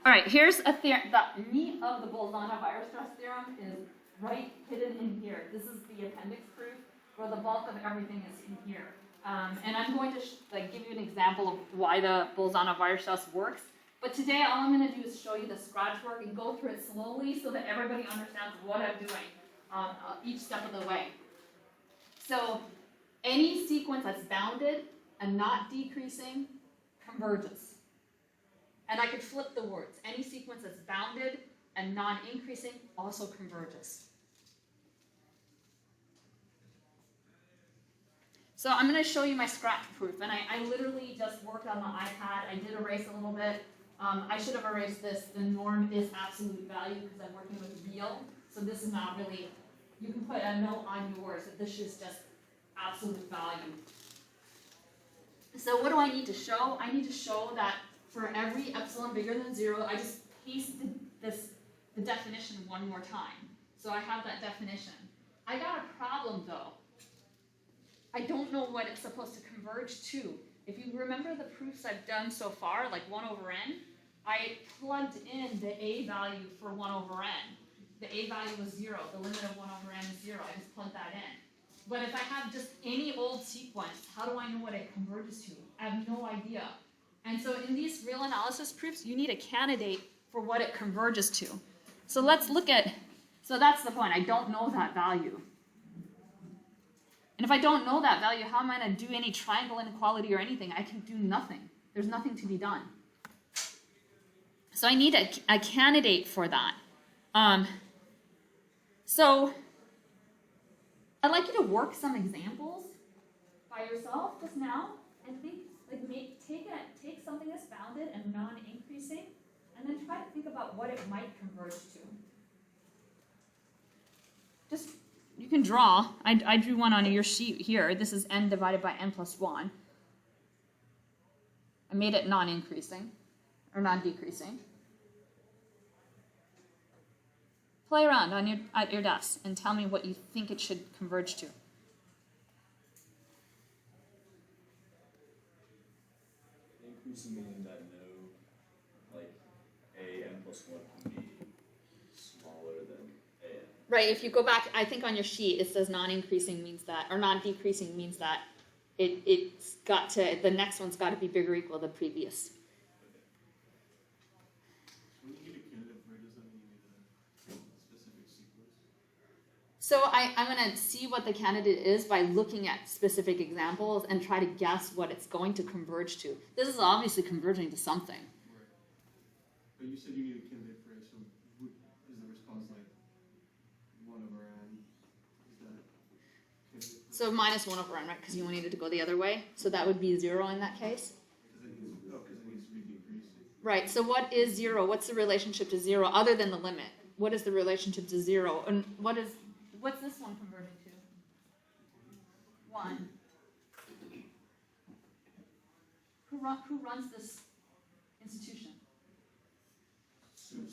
All right, here's a theorem. The meat of the Bolzano-Weierstrass stress theorem is right hidden in here. This is the appendix proof where the bulk of everything is in here. And I'm going to give you an example of why the Bolzano-Weierstrass works. But today, all I'm going to do is show you the scratch work and go through it slowly so that everybody understands what I'm doing each step of the way. So any sequence that's bounded and not decreasing converges. And I could flip the words. Any sequence that's bounded and non-increasing also converges. So I'm going to show you my scratch proof. And I literally just worked on the iPad. I did erase a little bit. I should have erased this. The norm is absolute value because I'm working with real. So this is not really, you can put a note on yours that this is just absolute value. So what do I need to show? I need to show that for every epsilon bigger than 0, I just paste the definition one more time. So I have that definition. I got a problem though. I don't know what it's supposed to converge to. If you remember the proofs I've done so far, like 1 over n, I plugged in the a value for 1 over n. The a value was 0. The limit of 1 over n is 0. I just plugged that in. But if I have just any old sequence, how do I know what it converges to? I have no idea. And so in these real analysis proofs, you need a candidate for what it converges to. So let's look at, so that's the point. I don't know that value. And if I don't know that value, how am I going to do any triangle inequality or anything? I can do nothing. There's nothing to be done. So I need a candidate for that. So I'd like you to work some examples by yourself just now and think, take something that's bounded and non-increasing, and then try to think about what it might converge to. Just, you can draw. I drew one on your sheet here. This is n divided by n plus 1. I made it non-increasing, or non-decreasing. Play around at your desk and tell me what you think it should converge to. Increasing meaning that no, like a n plus 1 can be smaller than a n. Right, if you go back, I think on your sheet it says non-increasing means that, or non-decreasing means that it's got to, the next one's got to be bigger or equal to the previous. When you get a candidate for it, does that mean you need a specific sequence? So I'm going to see what the candidate is by looking at specific examples and try to guess what it's going to converge to. This is obviously converging to something. Right. But you said you need a candidate for it, so is the response like 1 over n? Is that candidate for So minus 1 over n, right? Because you wanted it to go the other way. So that would be 0 in that case. Because it needs to be decreasing. Right, so what is 0? What's the relationship to 0 other than the limit? What is the relationship to 0? And what's this one converging to? 1. Who runs this institution? Soup.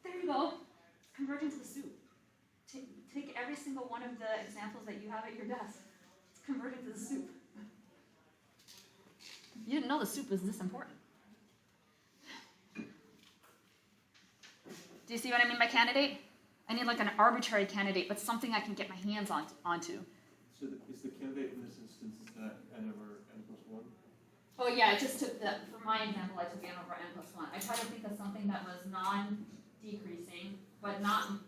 There you go. It's converging to the soup. Take every single one of the examples that you have at your desk. It's converging to the soup. You didn't know the soup was this important. Do you see what I mean by candidate? I need like an arbitrary candidate, but something I can get my hands onto. So is the candidate in this instance, is that n over n plus 1? Oh yeah, I just took that, for my example, I took n over n plus 1. I tried to think of something that was non-decreasing, but not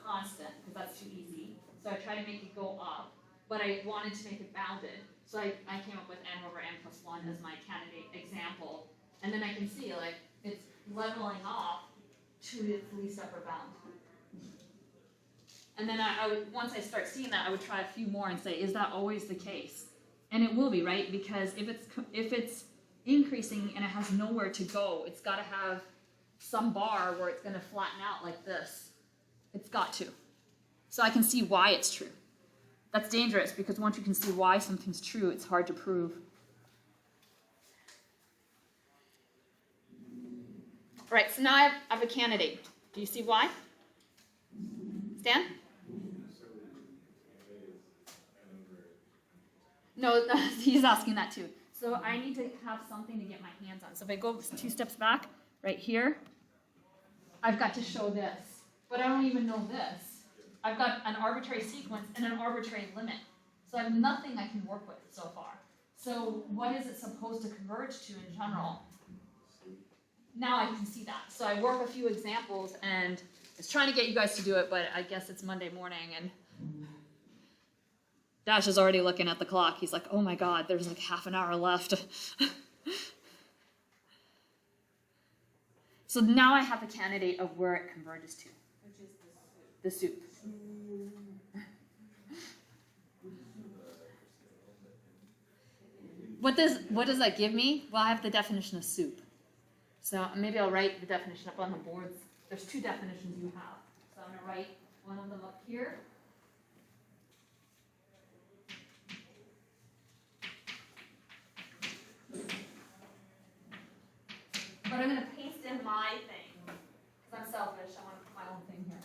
constant, because that's too easy. So I tried to make it go up, but I wanted to make it bounded. So I came up with n over n plus 1 as my candidate example. And then I can see, like, it's leveling off to its least upper bound. And then I would, once I start seeing that, I would try a few more and say, is that always the case? And it will be, right? Because if it's increasing and it has nowhere to go, it's got to have some bar where it's going to flatten out like this. It's got to. So I can see why it's true. That's dangerous because once you can see why something's true, it's hard to prove. All right, so now I have a candidate. Do you see why? Stan? No, he's asking that too. So I need to have something to get my hands on. So if I go 2 steps back, right here, I've got to show this. But I don't even know this. I've got an arbitrary sequence and an arbitrary limit. So I have nothing I can work with so far. So what is it supposed to converge to in general? Now I can see that. So I work a few examples, and I was trying to get you guys to do it, but I guess it's Monday morning, and Dash is already looking at the clock. He's like, oh my God, there's like half an hour left. So now I have a candidate of where it converges to. Which is the soup. The soup. What does that give me? Well, I have the definition of soup. So maybe I'll write the definition up on the boards. There's two definitions you have. So I'm going to write one of them up here. But I'm going to paste in my thing, because I'm selfish. I want to put my own thing here.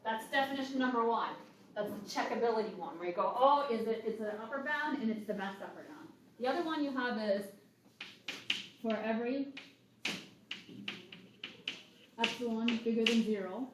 That's definition number one. That's the checkability one, where you go, oh, it's an upper bound and it's the best upper bound. The other one you have is for every epsilon bigger than 0.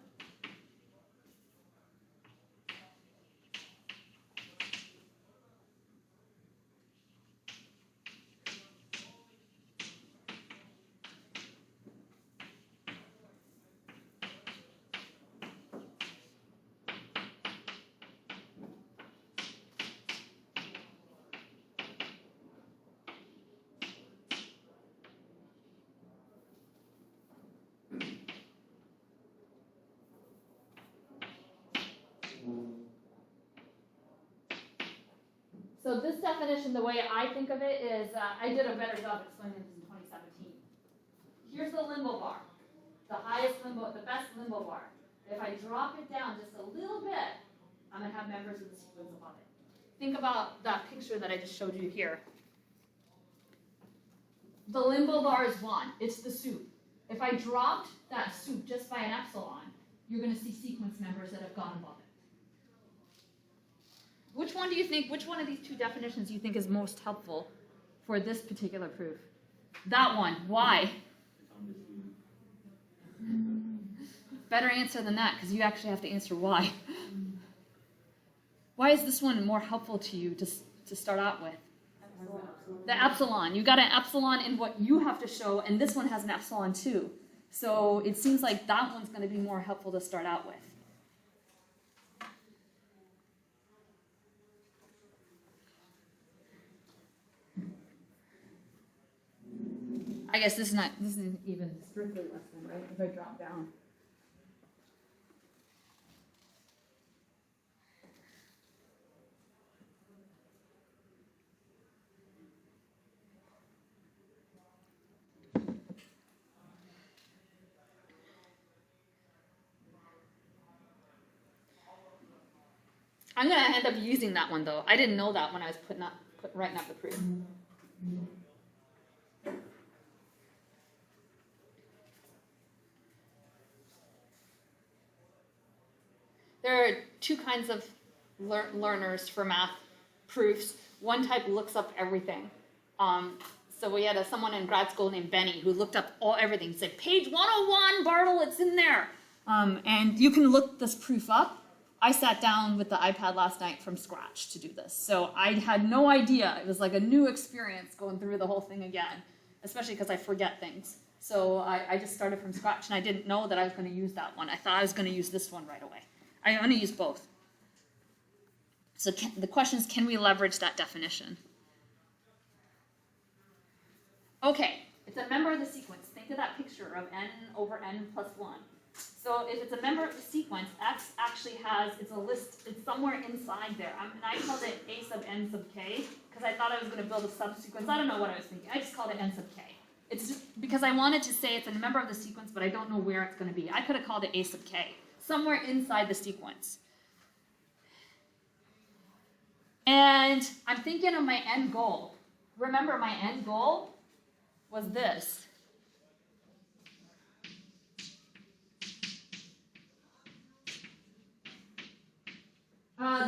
So this definition, the way I think of it is, I did a better job explaining this in 2017. Here's the limbo bar, the highest limbo, the best limbo bar. If I drop it down just a little bit, I'm going to have members of the sequence above it. Think about that picture that I just showed you here. The limbo bar is 1. It's the soup. If I dropped that soup just by an epsilon, you're going to see sequence members that have gone above it. Which one of these two definitions do you think is most helpful for this particular proof? That one. Why? Better answer than that, because you actually have to answer why. Why is this one more helpful to you to start out with? The epsilon. You got an epsilon in what you have to show, and this one has an epsilon too. So it seems like that one's going to be more helpful to start out with. I guess this isn't even strictly less than, right? If I drop down. I'm going to end up using that one, though. I didn't know that when I was writing up the proof. There are two kinds of learners for math proofs. One type looks up everything. So we had someone in grad school named Benny who looked up everything. He said, page 101, Bartle, it's in there. And you can look this proof up. I sat down with the iPad last night from scratch to do this. So I had no idea. It was like a new experience going through the whole thing again, especially because I forget things. So I just started from scratch, and I didn't know that I was going to use that one. I thought I was going to use this one right away. I'm going to use both. So the question is, can we leverage that definition? Okay, it's a member of the sequence. Think of that picture of n over n plus 1. So if it's a member of the sequence, X actually has, it's a list, it's somewhere inside there. And I called it A sub n sub k, because I thought I was going to build a subsequence. I don't know what I was thinking. I just called it n sub k. It's just because I wanted to say it's a member of the sequence, but I don't know where it's going to be. I could have called it A sub k, somewhere inside the sequence. And I'm thinking of my end goal. Remember, my end goal was this.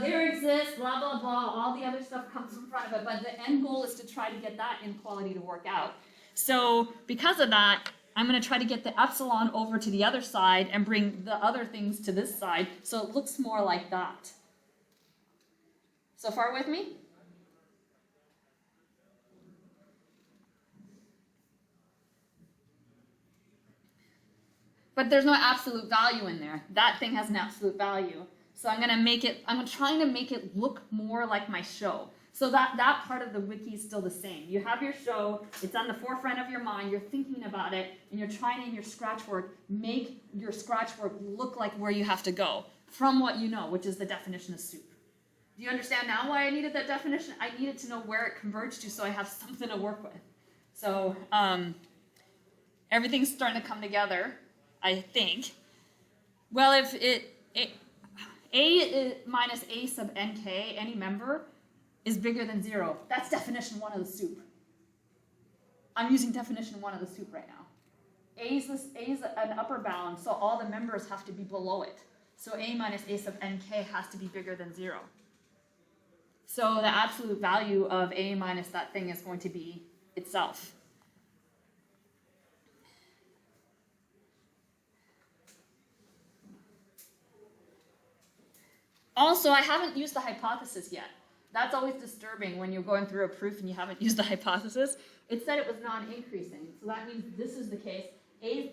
There exists, blah, blah, blah, all the other stuff comes in front of it, but the end goal is to try to get that inequality to work out. So because of that, I'm going to try to get the epsilon over to the other side and bring the other things to this side so it looks more like that. So far with me? But there's no absolute value in there. That thing has an absolute value. So I'm trying to make it look more like my show. So that part of the wiki is still the same. You have your show, it's on the forefront of your mind, you're thinking about it, and you're trying to, in your scratch work, make your scratch work look like where you have to go from what you know, which is the definition of soup. Do you understand now why I needed that definition? I needed to know where it converged to so I have something to work with. So everything's starting to come together, I think. Well, if A minus A sub nk, any member, is bigger than 0. That's definition 1 of the soup. I'm using definition 1 of the soup right now. A is an upper bound, so all the members have to be below it. So A minus A sub nk has to be bigger than 0. So the absolute value of A minus that thing is going to be itself. Also, I haven't used the hypothesis yet. That's always disturbing when you're going through a proof and you haven't used the hypothesis. It said it was non-increasing, so that means this is the case. A,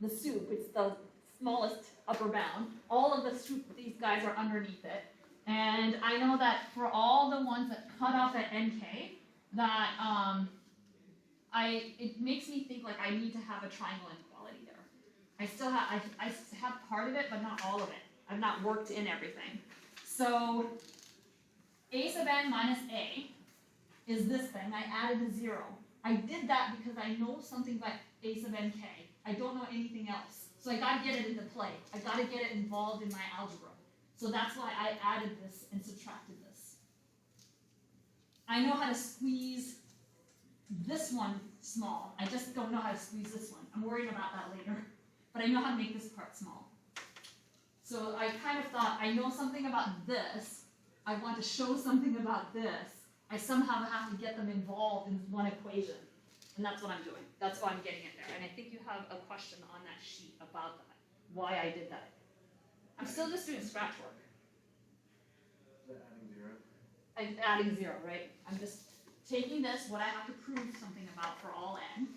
the soup, it's the smallest upper bound. All of the soup, these guys are underneath it. And I know that for all the ones that cut off at nk, that it makes me think like I need to have a triangle inequality there. I still have, I have part of it, but not all of it. I've not worked in everything. So A sub n minus A is this thing. I added a 0. I did that because I know something about A sub nk. I don't know anything else. So I got to get it into play. I got to get it involved in my algebra. So that's why I added this and subtracted this. I know how to squeeze this one small. I just don't know how to squeeze this one. I'm worrying about that later. But I know how to make this part small. So I kind of thought, I know something about this. I want to show something about this. I somehow have to get them involved in one equation. And that's what I'm doing. That's why I'm getting it there. And I think you have a question on that sheet about that, why I did that. I'm still just doing scratch work. Is that adding 0? I'm adding 0, right? I'm just taking this, what I have to prove something about for all n.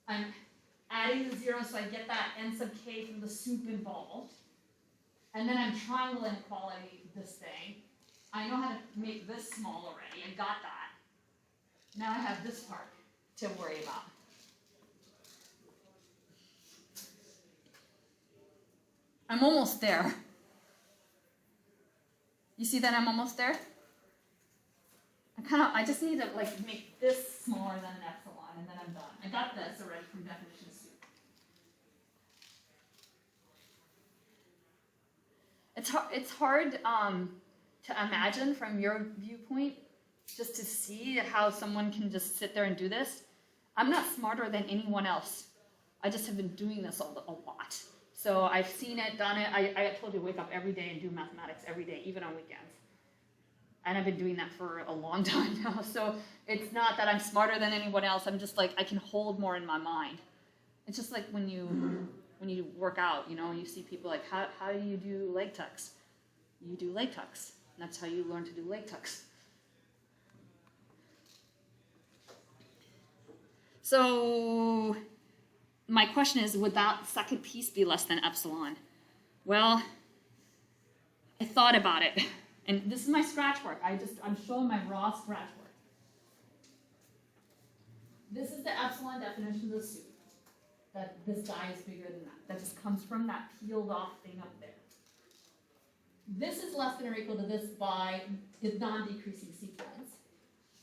I'm adding the 0 so I get that n sub k from the soup involved. And then I'm triangle inequality this thing. I know how to make this small already. I got that. Now I have this part to worry about. I'm almost there. You see that I'm almost there? I just need to like make this smaller than an epsilon and then I'm done. I got this already from definition of soup. It's hard to imagine from your viewpoint just to see how someone can just sit there and do this. I'm not smarter than anyone else. I just have been doing this a lot. So I've seen it, done it. I told you to wake up every day and do mathematics every day, even on weekends. And I've been doing that for a long time now. So it's not that I'm smarter than anyone else. I'm just like, I can hold more in my mind. It's just like when you work out, you know, you see people like, how do you do leg tucks? You do leg tucks. And that's how you learn to do leg tucks. So my question is, would that second piece be less than epsilon? Well, I thought about it. And this is my scratch work. I'm showing my raw scratch work. This is the epsilon definition of the soup. that this guy is bigger than that. That just comes from that peeled off thing up there. This is less than or equal to this by the non-decreasing sequence.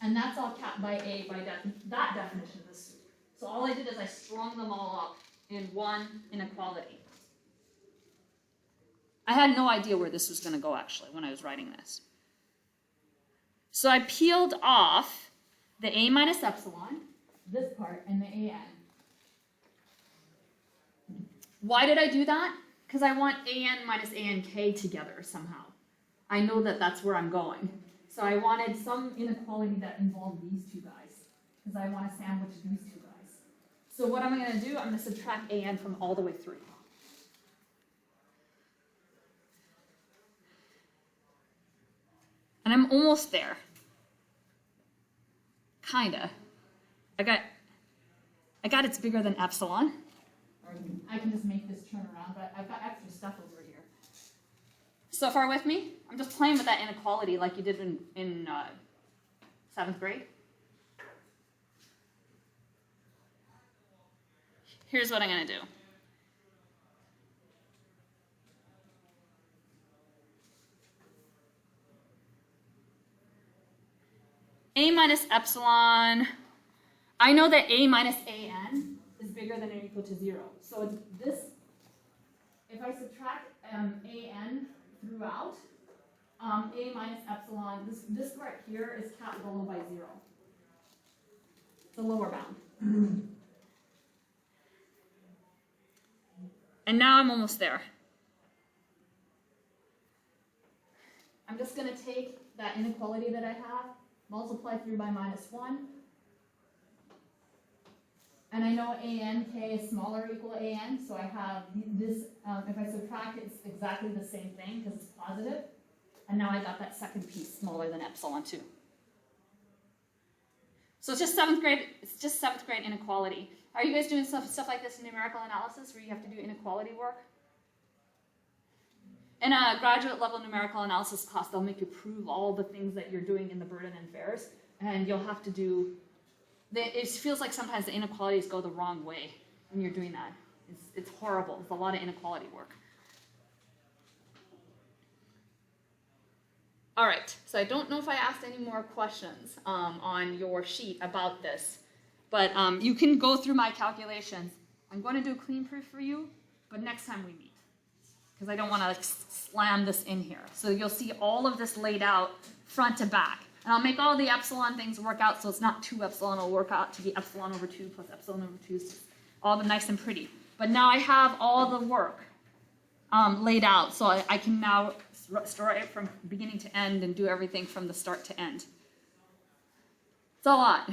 And that's all capped by A by that definition of the soup. So all I did is I strung them all up in one inequality. I had no idea where this was going to go actually when I was writing this. So I peeled off the A minus epsilon, this part, and the AN. Why did I do that? Because I want AN minus ANK together somehow. I know that that's where I'm going. So I wanted some inequality that involved these two guys, because I want to sandwich these two guys. So what am I going to do? I'm going to subtract AN from all the way through. And I'm almost there. Kinda. I got it's bigger than epsilon. Or I can just make this turn around, but I've got extra stuff over here. So far with me? I'm just playing with that inequality like you did in 7th grade. Here's what I'm going to do. A minus epsilon, I know that A minus AN is bigger than or equal to 0. So it's this, if I subtract AN throughout, A minus epsilon, this part here is capped below by 0. The lower bound. And now I'm almost there. I'm just going to take that inequality that I have, multiply through by -1. And I know ANK is smaller or equal to AN, so I have this, if I subtract it, it's exactly the same thing because it's positive. And now I got that second piece smaller than epsilon too. So it's just 7th grade inequality. Are you guys doing stuff like this in numerical analysis where you have to do inequality work? In a graduate level numerical analysis class, they'll make you prove all the things that you're doing in the burden and fares, and you'll have to do, it feels like sometimes the inequalities go the wrong way when you're doing that. It's horrible. It's a lot of inequality work. All right, so I don't know if I asked any more questions on your sheet about this, but you can go through my calculations. I'm going to do a clean proof for you, but next time we meet, because I don't want to like slam this in here. So you'll see all of this laid out front to back. And I'll make all the epsilon things work out so it's not 2 epsilon, it'll work out to be epsilon over 2 plus epsilon over 2, so all the nice and pretty. But now I have all the work laid out, so I can now store it from beginning to end and do everything from the start to end. It's a lot.